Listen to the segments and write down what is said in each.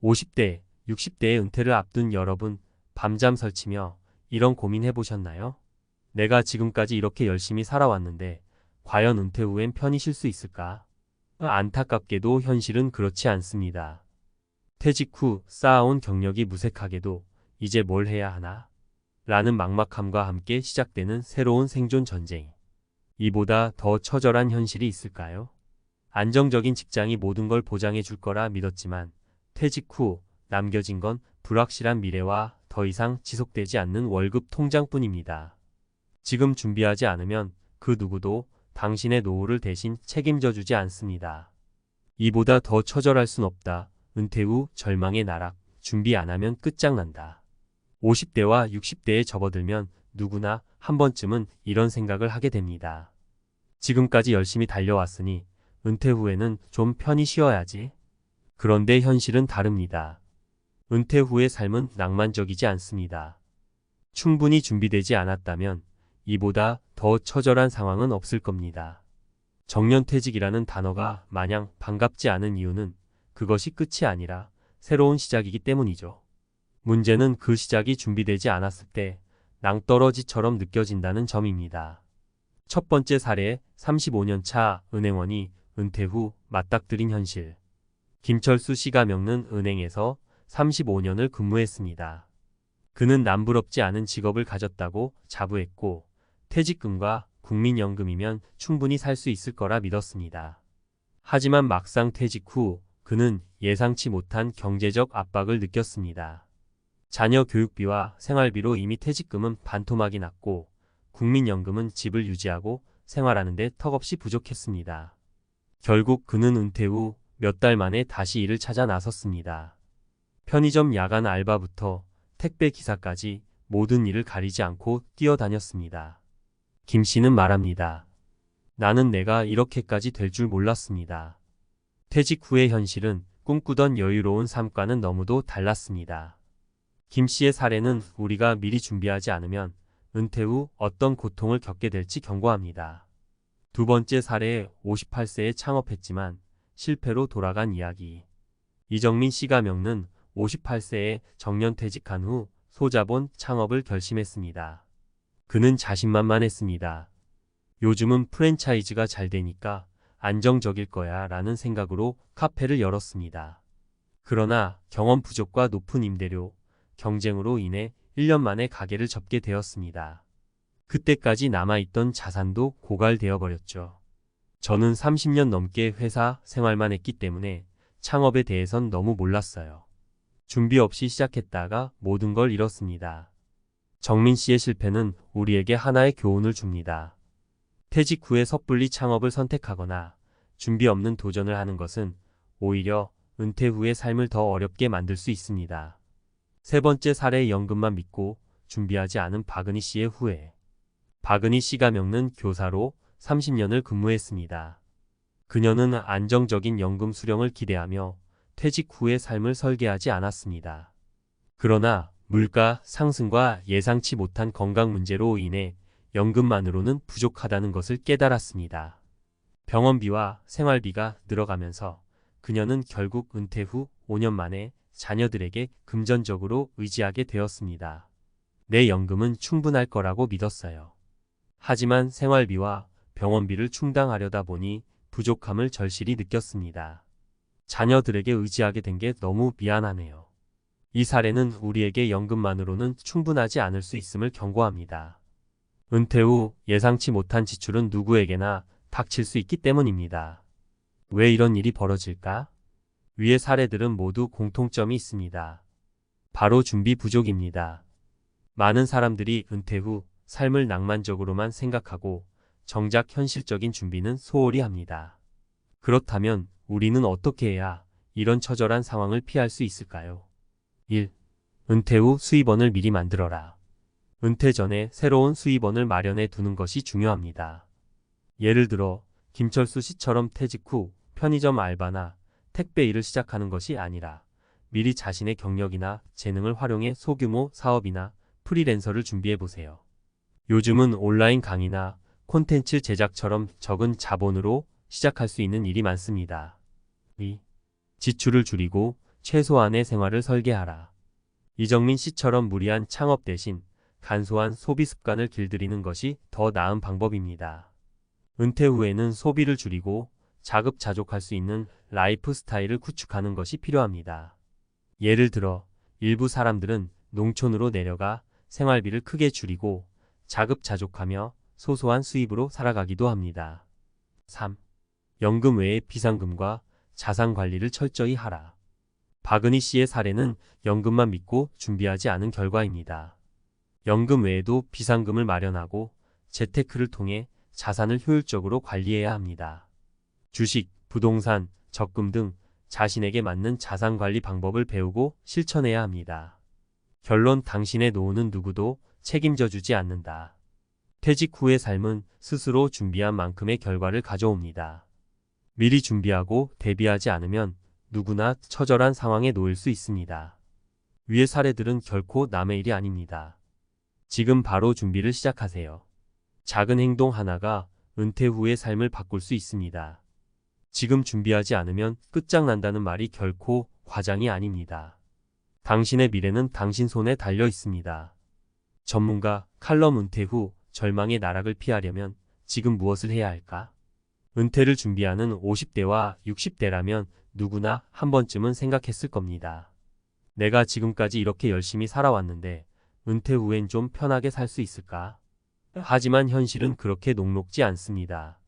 50대, 60대의 은퇴를 앞둔 여러분, 밤잠 설치며 이런 고민 해보셨나요? 내가 지금까지 이렇게 열심히 살아왔는데 과연 은퇴 후엔 편히 쉴 수 있을까? 안타깝게도 현실은 그렇지 않습니다. 퇴직 후 쌓아온 경력이 무색하게도 이제 뭘 해야 하나? 라는 막막함과 함께 시작되는 새로운 생존 전쟁. 이보다 더 처절한 현실이 있을까요? 안정적인 직장이 모든 걸 보장해 줄 거라 믿었지만 퇴직 후 남겨진 건 불확실한 미래와 더 이상 지속되지 않는 월급 통장뿐입니다. 지금 준비하지 않으면 그 누구도 당신의 노후를 대신 책임져 주지 않습니다. 이보다 더 처절할 순 없다. 은퇴 후 절망의 나락, 준비 안 하면 끝장난다. 50대와 60대에 접어들면 누구나 한 번쯤은 이런 생각을 하게 됩니다. 지금까지 열심히 달려왔으니 은퇴 후에는 좀 편히 쉬어야지. 그런데 현실은 다릅니다. 은퇴 후의 삶은 낭만적이지 않습니다. 충분히 준비되지 않았다면 이보다 더 처절한 상황은 없을 겁니다. 정년퇴직이라는 단어가 마냥 반갑지 않은 이유는 그것이 끝이 아니라 새로운 시작이기 때문이죠. 문제는 그 시작이 준비되지 않았을 때 낭떠러지처럼 느껴진다는 점입니다. 첫 번째 사례, 35년 차 은행원이 은퇴 후 맞닥뜨린 현실. 김철수 씨가 겪는 은행에서 35년을 근무했습니다. 그는 남부럽지 않은 직업을 가졌다고 자부했고 퇴직금과 국민연금이면 충분히 살 수 있을 거라 믿었습니다. 하지만 막상 퇴직 후 그는 예상치 못한 경제적 압박을 느꼈습니다. 자녀 교육비와 생활비로 이미 퇴직금은 반토막이 났고 국민연금은 집을 유지하고 생활하는 데 턱없이 부족했습니다. 결국 그는 은퇴 후 몇 달 만에 다시 일을 찾아 나섰습니다. 편의점 야간 알바부터 택배 기사까지 모든 일을 가리지 않고 뛰어다녔습니다. 김 씨는 말합니다. 나는 내가 이렇게까지 될 줄 몰랐습니다. 퇴직 후의 현실은 꿈꾸던 여유로운 삶과는 너무도 달랐습니다. 김 씨의 사례는 우리가 미리 준비하지 않으면 은퇴 후 어떤 고통을 겪게 될지 경고합니다. 두 번째 사례, 58세에 창업했지만 실패로 돌아간 이야기. 이정민 씨가 겪는 58세에 정년퇴직한 후 소자본 창업을 결심했습니다. 그는 자신만만했습니다. 요즘은 프랜차이즈가 잘 되니까 안정적일 거야 라는 생각으로 카페를 열었습니다. 그러나 경험 부족과 높은 임대료, 경쟁으로 인해 1년 만에 가게를 접게 되었습니다. 그때까지 남아있던 자산도 고갈되어 버렸죠. 저는 30년 넘게 회사 생활만 했기 때문에 창업에 대해선 너무 몰랐어요. 준비 없이 시작했다가 모든 걸 잃었습니다. 정민 씨의 실패는 우리에게 하나의 교훈을 줍니다. 퇴직 후에 섣불리 창업을 선택하거나 준비 없는 도전을 하는 것은 오히려 은퇴 후의 삶을 더 어렵게 만들 수 있습니다. 세 번째 사례, 연금만 믿고 준비하지 않은 박은희 씨의 후회. 박은희 씨가 겪는 교사로 30년을 근무했습니다. 그녀는 안정적인 연금 수령을 기대하며 퇴직 후의 삶을 설계하지 않았습니다. 그러나 물가 상승과 예상치 못한 건강 문제로 인해 연금만으로는 부족하다는 것을 깨달았습니다. 병원비와 생활비가 늘어가면서 그녀는 결국 은퇴 후 5년 만에 자녀들에게 금전적으로 의지하게 되었습니다. 내 연금은 충분할 거라고 믿었어요. 하지만 생활비와 병원비를 충당하려다 보니 부족함을 절실히 느꼈습니다. 자녀들에게 의지하게 된 게 너무 미안하네요. 이 사례는 우리에게 연금만으로는 충분하지 않을 수 있음을 경고합니다. 은퇴 후 예상치 못한 지출은 누구에게나 닥칠 수 있기 때문입니다. 왜 이런 일이 벌어질까? 위의 사례들은 모두 공통점이 있습니다. 바로 준비 부족입니다. 많은 사람들이 은퇴 후 삶을 낭만적으로만 생각하고 정작 현실적인 준비는 소홀히 합니다. 그렇다면 우리는 어떻게 해야 이런 처절한 상황을 피할 수 있을까요? 1. 은퇴 후 수입원을 미리 만들어라. 은퇴 전에 새로운 수입원을 마련해 두는 것이 중요합니다. 예를 들어 김철수 씨처럼 퇴직 후 편의점 알바나 택배 일을 시작하는 것이 아니라 미리 자신의 경력이나 재능을 활용해 소규모 사업이나 프리랜서를 준비해 보세요. 요즘은 온라인 강의나 콘텐츠 제작처럼 적은 자본으로 시작할 수 있는 일이 많습니다. 2. 지출을 줄이고 최소한의 생활을 설계하라. 이정민 씨처럼 무리한 창업 대신 간소한 소비 습관을 길들이는 것이 더 나은 방법입니다. 은퇴 후에는 소비를 줄이고 자급자족할 수 있는 라이프 스타일을 구축하는 것이 필요합니다. 예를 들어 일부 사람들은 농촌으로 내려가 생활비를 크게 줄이고 자급자족하며 소소한 수입으로 살아가기도 합니다. 3. 연금 외에 비상금과 자산 관리를 철저히 하라. 박은희 씨의 사례는 연금만 믿고 준비하지 않은 결과입니다. 연금 외에도 비상금을 마련하고 재테크를 통해 자산을 효율적으로 관리해야 합니다. 주식, 부동산, 적금 등 자신에게 맞는 자산 관리 방법을 배우고 실천해야 합니다. 결론, 당신의 노후는 누구도 책임져 주지 않는다. 퇴직 후의 삶은 스스로 준비한 만큼의 결과를 가져옵니다. 미리 준비하고 대비하지 않으면 누구나 처절한 상황에 놓일 수 있습니다. 위의 사례들은 결코 남의 일이 아닙니다. 지금 바로 준비를 시작하세요. 작은 행동 하나가 은퇴 후의 삶을 바꿀 수 있습니다. 지금 준비하지 않으면 끝장난다는 말이 결코 과장이 아닙니다. 당신의 미래는 당신 손에 달려 있습니다. 전문가 칼럼. 은퇴 후 절망의 나락을 피하려면 지금 무엇을 해야 할까? 은퇴를 준비하는 50대와 60대라면 누구나 한 번쯤은 생각했을 겁니다. 내가 지금까지 이렇게 열심히 살아왔는데 은퇴 후엔 좀 편하게 살 수 있을까? 하지만 현실은 그렇게 녹록지 않습니다.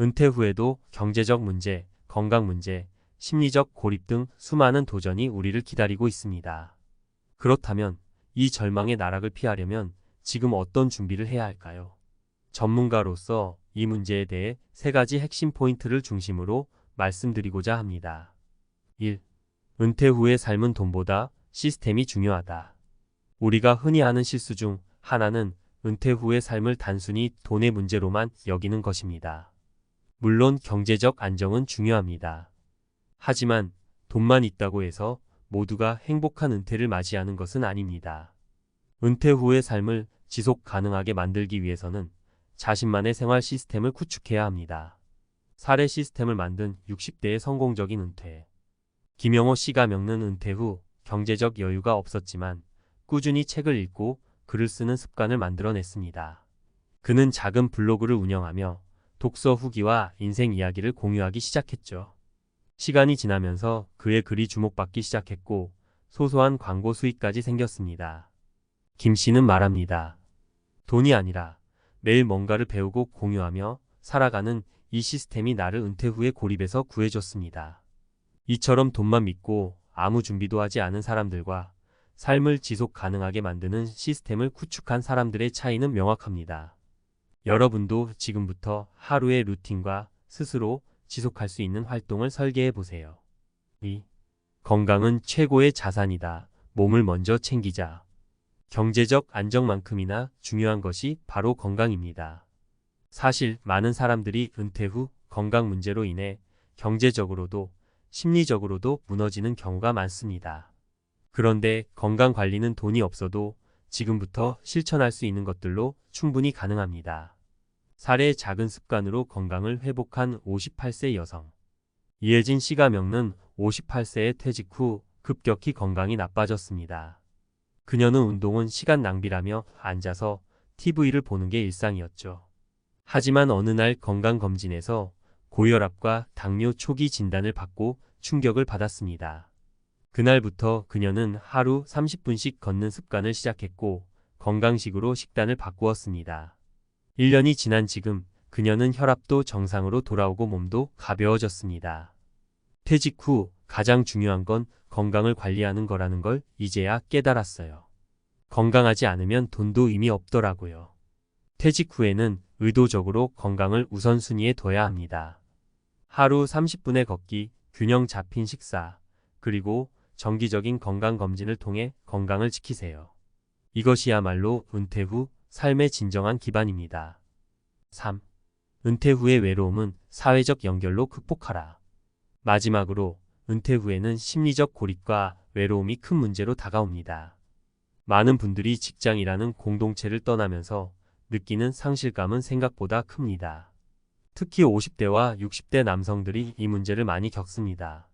은퇴 후에도 경제적 문제, 건강 문제, 심리적 고립 등 수많은 도전이 우리를 기다리고 있습니다. 그렇다면 이 절망의 나락을 피하려면 지금 어떤 준비를 해야 할까요? 전문가로서 이 문제에 대해 3가지 핵심 포인트를 중심으로 말씀드리고자 합니다. 1. 은퇴 후의 삶은 돈보다 시스템이 중요하다. 우리가 흔히 하는 실수 중 하나는 은퇴 후의 삶을 단순히 돈의 문제로만 여기는 것입니다. 물론 경제적 안정은 중요합니다. 하지만 돈만 있다고 해서 모두가 행복한 은퇴를 맞이하는 것은 아닙니다. 은퇴 후의 삶을 지속 가능하게 만들기 위해서는 자신만의 생활 시스템을 구축해야 합니다. 사례 시스템을 만든 60대의 성공적인 은퇴. 김영호 씨가 겪는 은퇴 후 경제적 여유가 없었지만 꾸준히 책을 읽고 글을 쓰는 습관을 만들어냈습니다. 그는 작은 블로그를 운영하며 독서 후기와 인생 이야기를 공유하기 시작했죠. 시간이 지나면서 그의 글이 주목받기 시작했고 소소한 광고 수익까지 생겼습니다. 김 씨는 말합니다. 돈이 아니라 매일 뭔가를 배우고 공유하며 살아가는 이 시스템이 나를 은퇴 후의 고립에서 구해줬습니다. 이처럼 돈만 믿고 아무 준비도 하지 않은 사람들과 삶을 지속 가능하게 만드는 시스템을 구축한 사람들의 차이는 명확합니다. 여러분도 지금부터 하루의 루틴과 스스로 지속할 수 있는 활동을 설계해 보세요. 2. 건강은 최고의 자산이다. 몸을 먼저 챙기자. 경제적 안정만큼이나 중요한 것이 바로 건강입니다. 사실 많은 사람들이 은퇴 후 건강 문제로 인해 경제적으로도 심리적으로도 무너지는 경우가 많습니다. 그런데 건강 관리는 돈이 없어도 지금부터 실천할 수 있는 것들로 충분히 가능합니다. 사례, 작은 습관으로 건강을 회복한 58세 여성. 이혜진 씨가 겪는 58세의 퇴직 후 급격히 건강이 나빠졌습니다. 그녀는 운동은 시간 낭비라며 앉아서 TV를 보는 게 일상이었죠. 하지만 어느 날 건강검진에서 고혈압과 당뇨 초기 진단을 받고 충격을 받았습니다. 그날부터 그녀는 하루 30분씩 걷는 습관을 시작했고 건강식으로 식단을 바꾸었습니다. 1년이 지난 지금 그녀는 혈압도 정상으로 돌아오고 몸도 가벼워졌습니다. 퇴직 후 가장 중요한 건 건강을 관리하는 거라는 걸 이제야 깨달았어요. 건강하지 않으면 돈도 의미 없더라고요. 퇴직 후에는 의도적으로 건강을 우선순위에 둬야 합니다. 하루 30분의 걷기, 균형 잡힌 식사, 그리고 정기적인 건강검진을 통해 건강을 지키세요. 이것이야말로 은퇴 후 삶의 진정한 기반입니다. 3. 은퇴 후의 외로움은 사회적 연결로 극복하라. 마지막으로 은퇴 후에는 심리적 고립과 외로움이 큰 문제로 다가옵니다. 많은 분들이 직장이라는 공동체를 떠나면서 느끼는 상실감은 생각보다 큽니다. 특히 50대와 60대 남성들이 이 문제를 많이 겪습니다.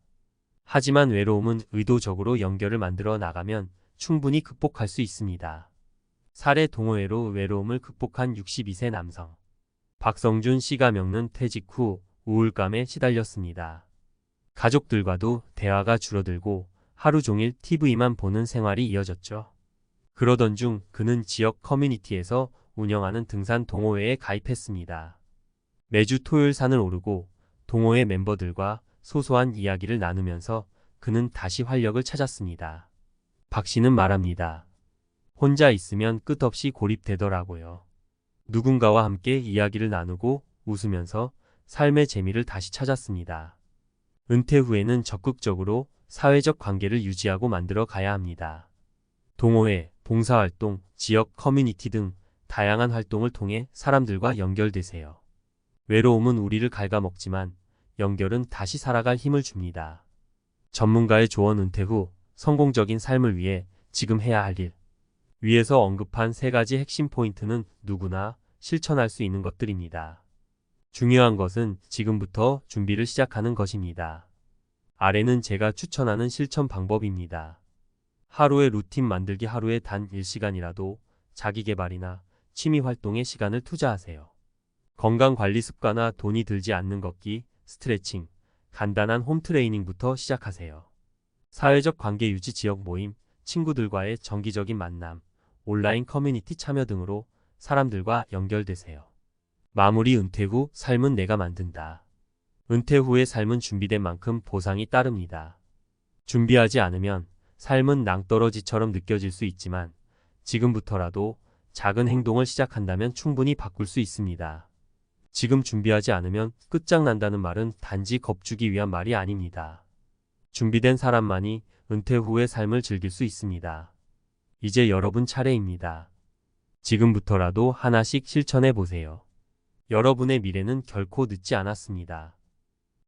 하지만 외로움은 의도적으로 연결을 만들어 나가면 충분히 극복할 수 있습니다. 사례 동호회로 외로움을 극복한 62세 남성. 박성준 씨가 겪는 퇴직 후 우울감에 시달렸습니다. 가족들과도 대화가 줄어들고 하루 종일 TV만 보는 생활이 이어졌죠. 그러던 중 그는 지역 커뮤니티에서 운영하는 등산 동호회에 가입했습니다. 매주 토요일 산을 오르고 동호회 멤버들과 소소한 이야기를 나누면서 그는 다시 활력을 찾았습니다. 박 씨는 말합니다. 혼자 있으면 끝없이 고립되더라고요. 누군가와 함께 이야기를 나누고 웃으면서 삶의 재미를 다시 찾았습니다. 은퇴 후에는 적극적으로 사회적 관계를 유지하고 만들어 가야 합니다. 동호회, 봉사활동, 지역 커뮤니티 등 다양한 활동을 통해 사람들과 연결되세요. 외로움은 우리를 갉아먹지만 연결은 다시 살아갈 힘을 줍니다. 전문가의 조언. 은퇴 후 성공적인 삶을 위해 지금 해야 할 일. 위에서 언급한 3가지 핵심 포인트는 누구나 실천할 수 있는 것들입니다. 중요한 것은 지금부터 준비를 시작하는 것입니다. 아래는 제가 추천하는 실천 방법입니다. 하루의 루틴 만들기. 하루에 단 1시간이라도 자기계발이나 취미 활동에 시간을 투자하세요. 건강관리 습관과 돈이 들지 않는 걷기, 스트레칭, 간단한 홈트레이닝부터 시작하세요. 사회적 관계 유지. 지역 모임, 친구들과의 정기적인 만남, 온라인 커뮤니티 참여 등으로 사람들과 연결되세요. 마무리. 은퇴 후 삶은 내가 만든다. 은퇴 후의 삶은 준비된 만큼 보상이 따릅니다. 준비하지 않으면 삶은 낭떠러지처럼 느껴질 수 있지만 지금부터라도 작은 행동을 시작한다면 충분히 바꿀 수 있습니다. 지금 준비하지 않으면 끝장난다는 말은 단지 겁주기 위한 말이 아닙니다. 준비된 사람만이 은퇴 후의 삶을 즐길 수 있습니다. 이제 여러분 차례입니다. 지금부터라도 하나씩 실천해 보세요. 여러분의 미래는 결코 늦지 않았습니다.